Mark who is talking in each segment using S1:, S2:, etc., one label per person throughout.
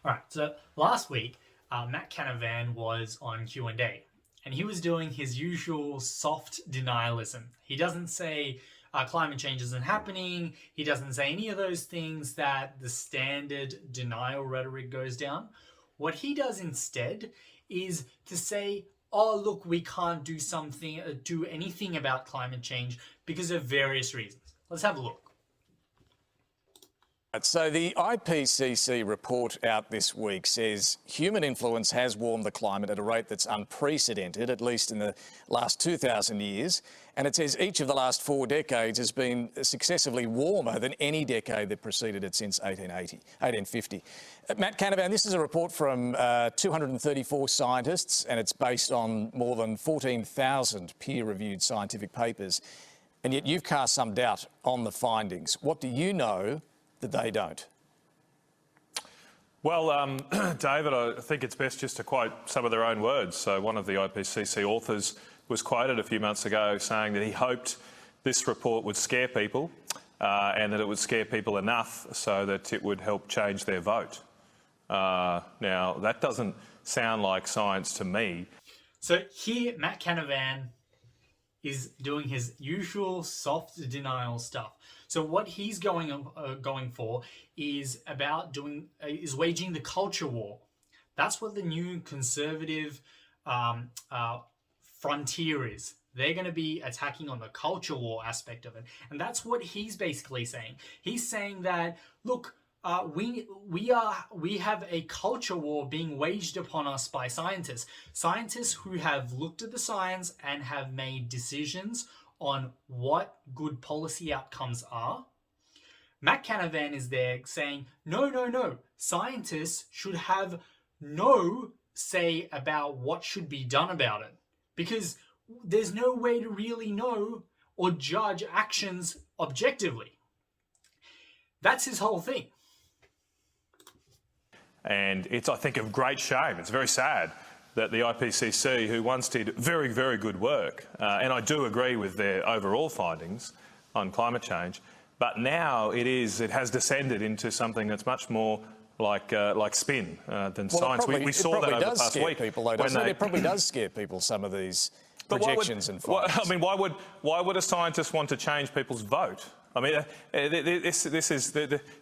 S1: All right, so last week, Matt Canavan was on Q&A, and he was doing his usual soft denialism. He doesn't say climate change isn't happening. He doesn't say any of those things that the standard denial rhetoric goes down. What he does instead is to say, oh, look, we can't do anything about climate change because of various reasons. Let's have a look.
S2: So the IPCC report out this week says human influence has warmed the climate at a rate that's unprecedented, at least in the last 2,000 years. And it says each of the last 4 decades has been successively warmer than any decade that preceded it since 1850. Matt Canavan, this is a report from 234 scientists, and it's based on more than 14,000 peer-reviewed scientific papers. And yet you've cast some doubt on the findings. What do you know that they don't?
S3: Well, David, I think it's best just to quote some of their own words. So one of the IPCC authors was quoted a few months ago saying that he hoped this report would scare people and that it would scare people enough so that it would help change their vote. Now, that doesn't sound like science to me.
S1: So here, Matt Canavan is doing his usual soft denial stuff. So what he's going for is waging the culture war. That's what the new conservative frontier is. They're going to be attacking on the culture war aspect of it, and that's what he's basically saying. He's saying that, look, we have a culture war being waged upon us by scientists who have looked at the science and have made decisions on what good policy outcomes are. Matt Canavan is there saying, no, scientists should have no say about what should be done about it, because there's no way to really know or judge actions objectively. That's his whole thing.
S3: And it's, I think, of great shame. It's very sad that the IPCC, who once did very, very good work, and I do agree with their overall findings on climate change, but now it has descended into something that's much more like spin than science. We saw that over the past week.
S2: It probably does scare people, some of these projections and findings.
S3: I mean, why would a scientist want to change people's vote? I mean,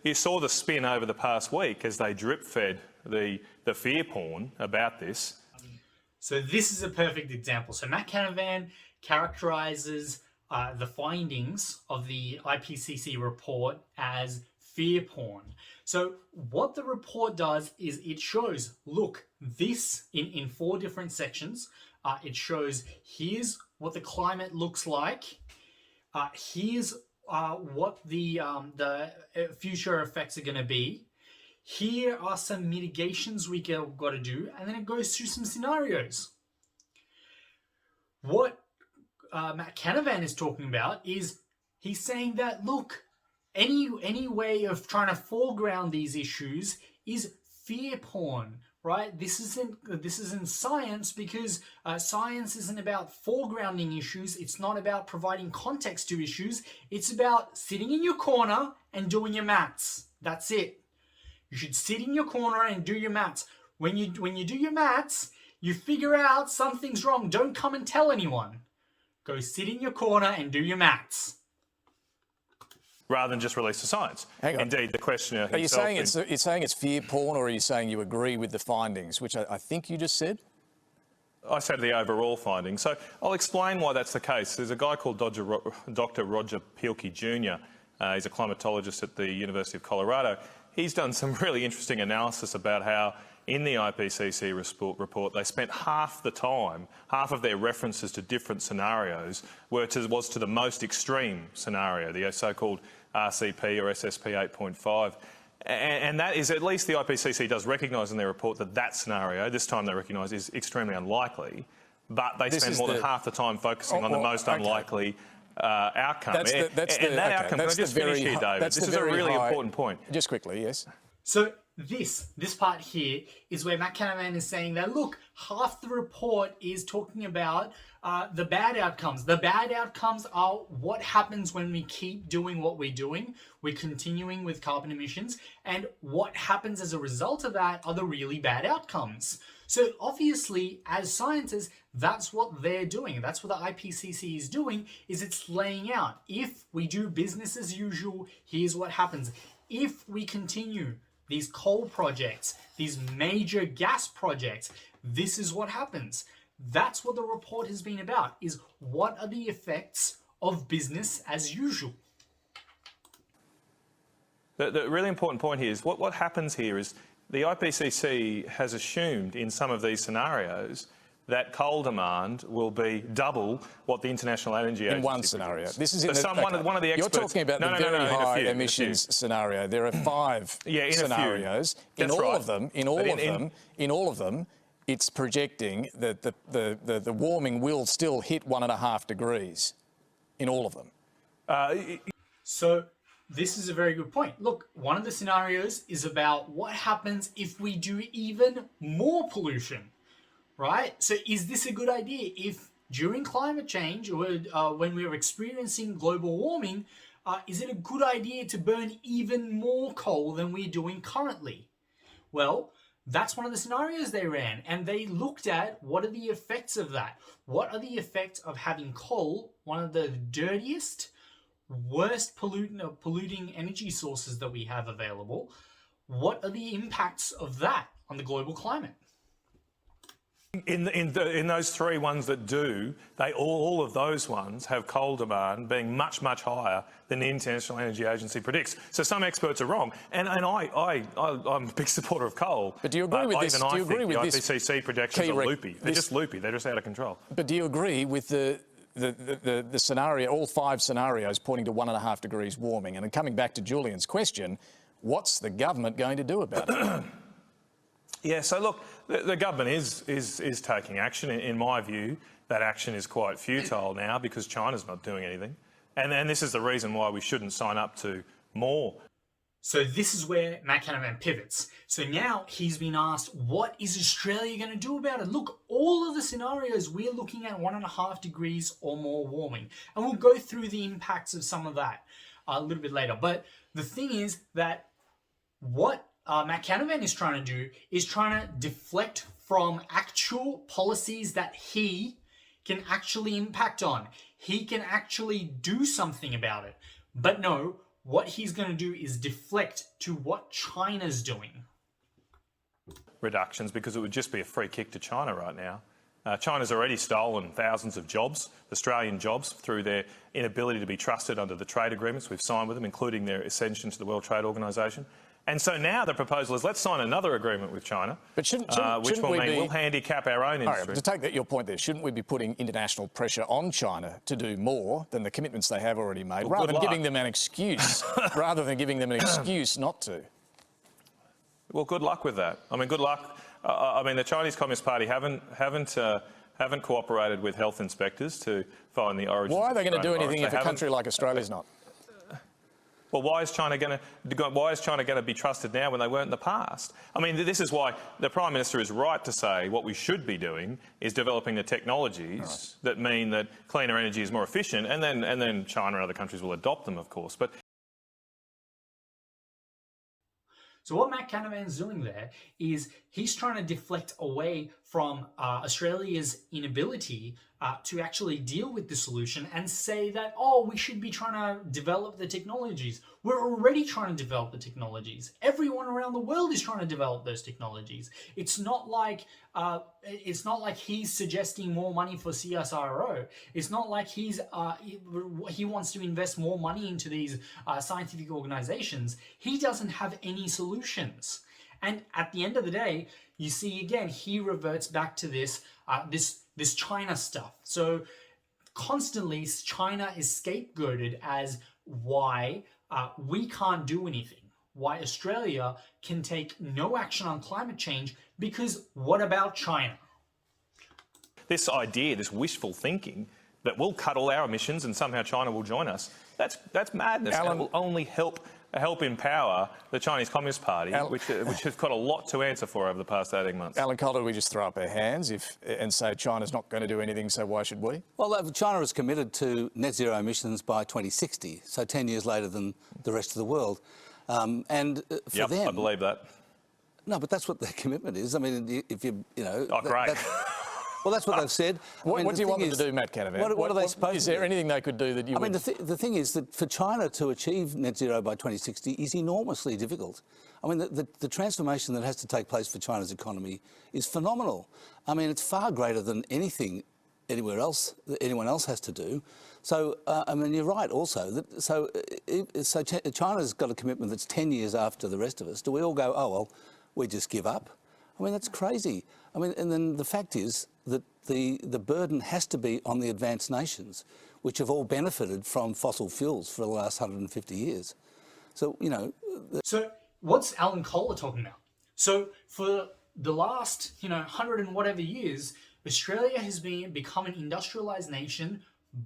S3: you saw the spin over the past week as they drip-fed the fear porn about this.
S1: So this is a perfect example. So Matt Canavan characterises the findings of the IPCC report as fear porn. So what the report does is it shows, look, this in 4 different sections. It shows here's what the climate looks like. Here's what the future effects are going to be. Here are some mitigations we got to do, and then it goes through some scenarios. What Matt Canavan is talking about is he's saying that, look, any way of trying to foreground these issues is fear porn, right? This isn't science, because science isn't about foregrounding issues. It's not about providing context to issues. It's about sitting in your corner and doing your maths. That's it. You should sit in your corner and do your maths. When you do your maths, you figure out something's wrong. Don't come and tell anyone. Go sit in your corner and do your maths.
S3: Rather than just release the science.
S2: Hang on.
S3: Indeed, the questioner
S2: Are you saying it's fear porn, or are you saying you agree with the findings, which I think you just said?
S3: I said the overall findings. So I'll explain why that's the case. There's a guy called Dr. Roger Pielke Jr. He's a climatologist at the University of Colorado. He's done some really interesting analysis about how in the IPCC report they spent half of their references to different scenarios was to the most extreme scenario, the so-called RCP or SSP 8.5. And that is, at least the IPCC does recognise in their report that scenario, this time they recognise, is extremely unlikely, but they spend more than half the time focusing on the most unlikely outcome. That outcome, can I just finish here, David? This is a really important point.
S2: Just quickly, yes.
S1: So this part here is where Matt Canavan is saying that, look, half the report is talking about the bad outcomes. The bad outcomes are what happens when we keep doing what we're doing. We're continuing with carbon emissions. And what happens as a result of that are the really bad outcomes. So obviously, as scientists, that's what they're doing. That's what the IPCC is doing, is it's laying out, if we do business as usual, here's what happens. If we continue these coal projects, these major gas projects, this is what happens. That's what the report has been about, is what are the effects of business as usual.
S3: The really important point here is what happens here is the IPCC has assumed in some of these scenarios that coal demand will be double what the International Energy Agency
S2: in one scenario.
S3: predicts.
S2: This is in
S3: one of the experts.
S2: You're talking about the very high emissions scenario. There are 5 scenarios. In all of them, it's projecting that the warming will still hit 1.5 degrees. In all of them.
S1: So this is a very good point. Look, one of the scenarios is about what happens if we do even more pollution. Right? So is this a good idea? If during climate change or when we're experiencing global warming, is it a good idea to burn even more coal than we're doing currently? Well, that's one of the scenarios they ran, and they looked at what are the effects of that. What are the effects of having coal, one of the dirtiest, worst polluting energy sources that we have available? What are the impacts of that on the global climate?
S3: In those 3 ones that do, all of those ones have coal demand being much, much higher than the International Energy Agency predicts. So some experts are wrong, and I'm a big supporter of coal.
S2: But do you agree with this? Do you agree with this?
S3: The IPCC projections are loopy. They're just loopy. They're just out of control.
S2: But do you agree with the scenario, all 5 scenarios pointing to 1.5 degrees warming? And coming back to Julian's question, what's the government going to do about it?
S3: Yeah, so look, the government is taking action. In my view, that action is quite futile now because China's not doing anything. And this is the reason why we shouldn't sign up to more.
S1: So this is where Matt Canavan pivots. So now he's been asked, what is Australia going to do about it? Look, all of the scenarios, we're looking at 1.5 degrees or more warming. And we'll go through the impacts of some of that a little bit later. But the thing is that what Matt Canavan is trying to do is trying to deflect from actual policies that he can actually impact on. He can actually do something about it. But no, what he's going to do is deflect to what China's doing.
S3: Reductions, because it would just be a free kick to China right now. China's already stolen thousands of jobs, Australian jobs, through their inability to be trusted under the trade agreements we've signed with them, including their accession to the World Trade Organisation. And so now the proposal is let's sign another agreement with China,
S2: but
S3: which will mean we'll handicap our own industry.
S2: Right, to take your point there, shouldn't we be putting international pressure on China to do more than the commitments they have already made, rather than giving them an excuse, not to?
S3: Well, good luck with that. I mean, good luck. I mean, the Chinese Communist Party haven't cooperated with health inspectors to find the origin.
S2: Why are they going to do anything if a country like Australia's not?
S3: Well, why is China going to be trusted now when they weren't in the past? I mean, this is why the Prime Minister is right to say what we should be doing is developing the technologies that mean that cleaner energy is more efficient, and then China and other countries will adopt them, of course. But
S1: so what Matt Canavan's doing there is he's trying to deflect away from Australia's inability to actually deal with the solution and say that, oh, we should be trying to develop the technologies. We're already trying to develop the technologies. Everyone around the world is trying to develop those technologies. It's not like he's suggesting more money for CSIRO. It's not like he wants to invest more money into these scientific organizations. He doesn't have any solutions. And at the end of the day, you see again, he reverts back to this China stuff. So constantly China is scapegoated as why we can't do anything, why Australia can take no action on climate change, because what about China?
S3: This idea, this wishful thinking that we'll cut all our emissions and somehow China will join us, that's madness. And it will only help help empower the Chinese Communist Party, which has got a lot to answer for over the past 18 months.
S2: Alan Coulter, we just throw up our hands and say China's not going to do anything, so why should we?
S4: Well, China is committed to net zero emissions by 2060, so 10 years later than the rest of the world. For them,
S3: I believe that.
S4: No, but that's what their commitment is. I mean, if you know...
S3: Oh, great.
S4: Well, that's what they've said.
S2: What do you want them to do, Matt Canavan?
S4: What are they supposed to do?
S2: Is there anything they could do that you
S4: I mean, the thing is that for China to achieve net zero by 2060 is enormously difficult. I mean, the transformation that has to take place for China's economy is phenomenal. I mean, it's far greater than anything anyone else has to do. So, I mean, you're right also. So China's got a commitment that's 10 years after the rest of us. Do we all go, oh, well, we just give up? I mean, that's crazy. I mean, and then the fact is that the burden has to be on the advanced nations, which have all benefited from fossil fuels for the last 150 years. So, you know...
S1: So what's Alan Kohler talking about? So for the last, 100 and whatever years, Australia has become an industrialized nation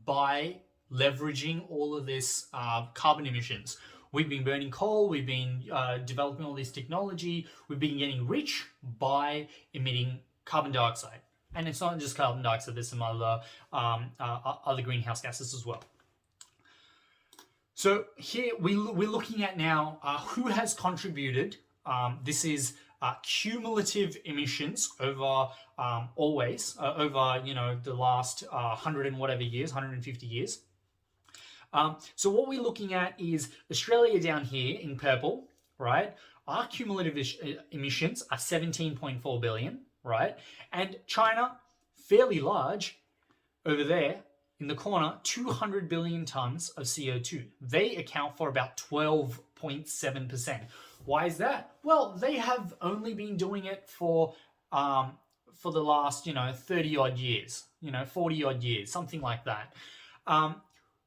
S1: by leveraging all of this carbon emissions. We've been burning coal, we've been developing all this technology, we've been getting rich by emitting carbon dioxide. And it's not just carbon dioxide, there's some other greenhouse gases as well. So here we're looking at now who has contributed. This is cumulative emissions over over the last 100 and whatever years, 150 years. So what we're looking at is Australia down here in purple, right? Our cumulative emissions are 17.4 billion, right? And China, fairly large, over there in the corner, 200 billion tons of CO2. They account for about 12.7%. Why is that? Well, they have only been doing it for the last, 30 odd years, 40 odd years, something like that.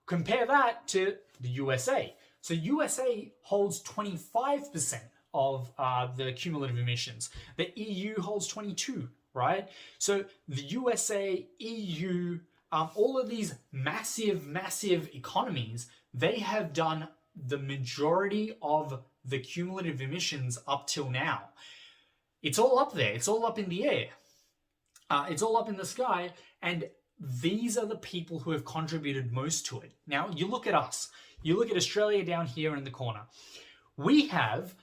S1: Compare that to the USA. So USA holds 25% of the cumulative emissions. The EU holds 22, right? So the USA, EU, all of these massive economies, they have done the majority of the cumulative emissions up till now. It's all up there. It's all up in the air. It's all up in the sky. And these are the people who have contributed most to it. Now, you look at us. You look at Australia down here in the corner. We have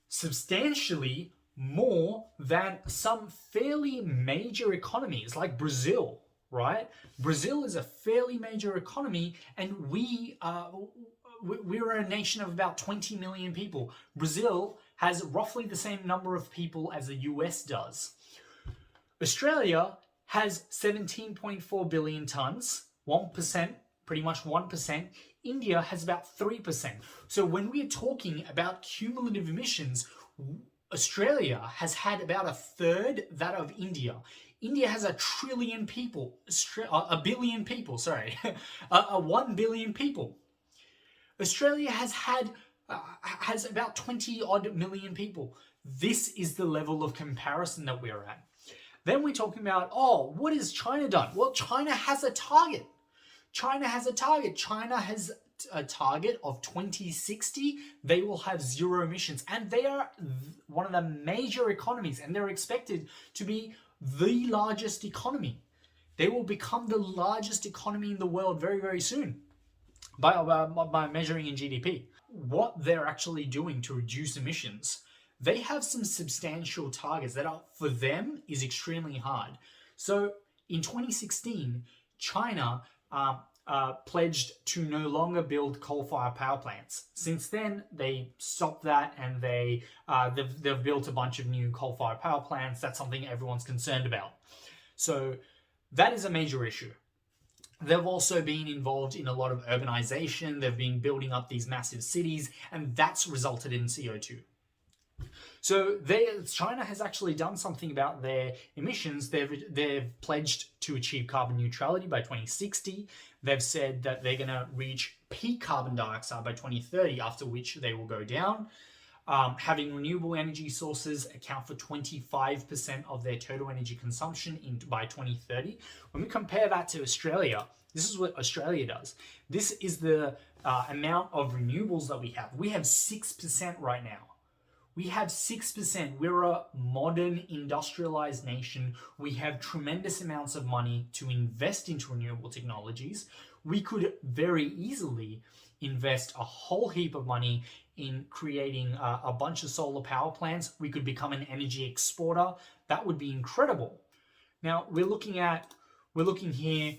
S1: substantially more than some fairly major economies like Brazil, right? Brazil is a fairly major economy, and we're a nation of about 20 million people. Brazil has roughly the same number of people as the US does. Australia has 17.4 billion tons, 1%, pretty much 1%. India has about 3%. So when we're talking about cumulative emissions, Australia has had about a third that of India. India has 1 billion people, 1 billion people. Australia has about 20 odd million people. This is the level of comparison that we're at. Then we're talking about, what has China done? Well, China has a target. China has a target of 2060. They will have zero emissions. And they are one of the major economies, and they're expected to be the largest economy. They will become the largest economy in the world very, very soon by measuring in GDP. What they're actually doing to reduce emissions, they have some substantial targets that are, for them, is extremely hard. So in 2016, China pledged to no longer build coal-fired power plants. Since then, they stopped that, and they've built a bunch of new coal-fired power plants. That's something everyone's concerned about. So that is a major issue. They've also been involved in a lot of urbanization. They've been building up these massive cities, and that's resulted in CO2. So China has actually done something about their emissions. They've pledged to achieve carbon neutrality by 2060. They've said that they're going to reach peak carbon dioxide by 2030, after which they will go down. having renewable energy sources account for 25% of their total energy consumption by 2030. When we compare that to Australia, this is what Australia does. This is the amount of renewables that we have. We have 6% right now. We have 6%. We're a modern industrialized nation. We have tremendous amounts of money to invest into renewable technologies. We could very easily invest a whole heap of money in creating a bunch of solar power plants. We could become an energy exporter. That would be incredible. Now we're looking here,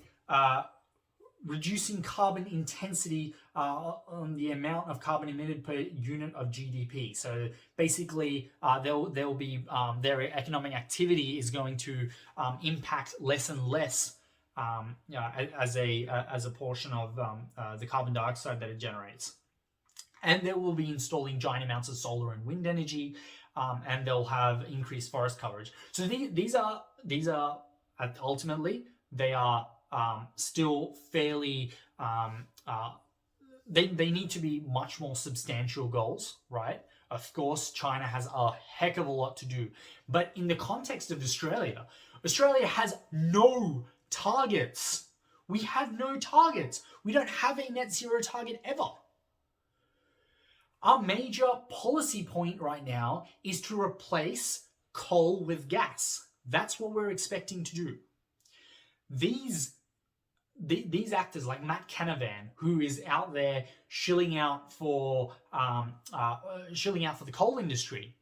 S1: reducing carbon intensity on the amount of carbon emitted per unit of GDP. So basically, they'll be their economic activity is going to impact less and less as a portion of the carbon dioxide that it generates. And they will be installing giant amounts of solar and wind energy, and they'll have increased forest coverage. So these are ultimately they are still fairly. They need to be much more substantial goals, right? Of course, China has a heck of a lot to do, but in the context of Australia, Australia has no targets. We have no targets. We don't have a net zero target ever. Our major policy point right now is to replace coal with gas. That's what we're expecting to do. These actors like Matt Canavan, who is out there shilling out for the coal industry,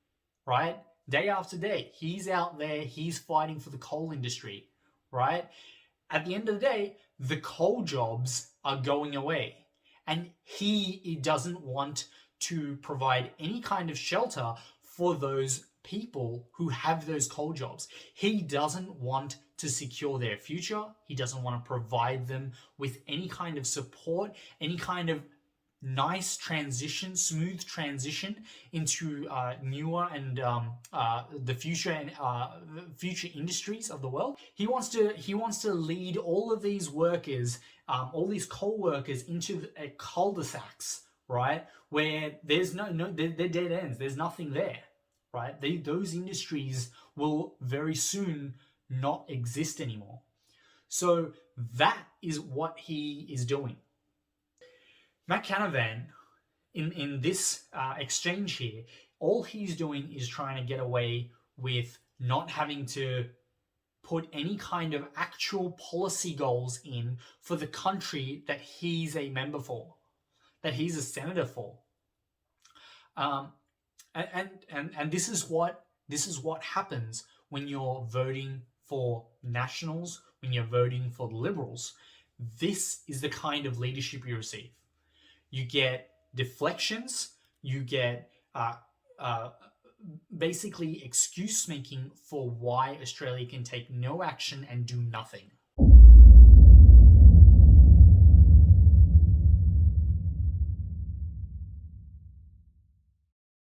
S1: right? Day after day, he's out there, he's fighting for the coal industry, right? At the end of the day, the coal jobs are going away, and he doesn't want to provide any kind of shelter for those people who have those coal jobs. He doesn't want to secure their future. He doesn't want to provide them with any kind of support, any kind of nice transition, smooth transition into newer and the future and future industries of the world. He wants to lead all of these workers, all these coal workers, into cul-de-sacs, right, where there's they're dead ends. There's nothing there, right? Those industries will very soon not exist anymore. So that is what he is doing. Matt Canavan, in this exchange here, all he's doing is trying to get away with not having to put any kind of actual policy goals in for the country that he's a member for, that he's a senator for. And this is what happens when you're voting for nationals, when you're voting for the Liberals. This is the kind of leadership you receive. You get deflections, you get basically excuse making for why Australia can take no action and do nothing.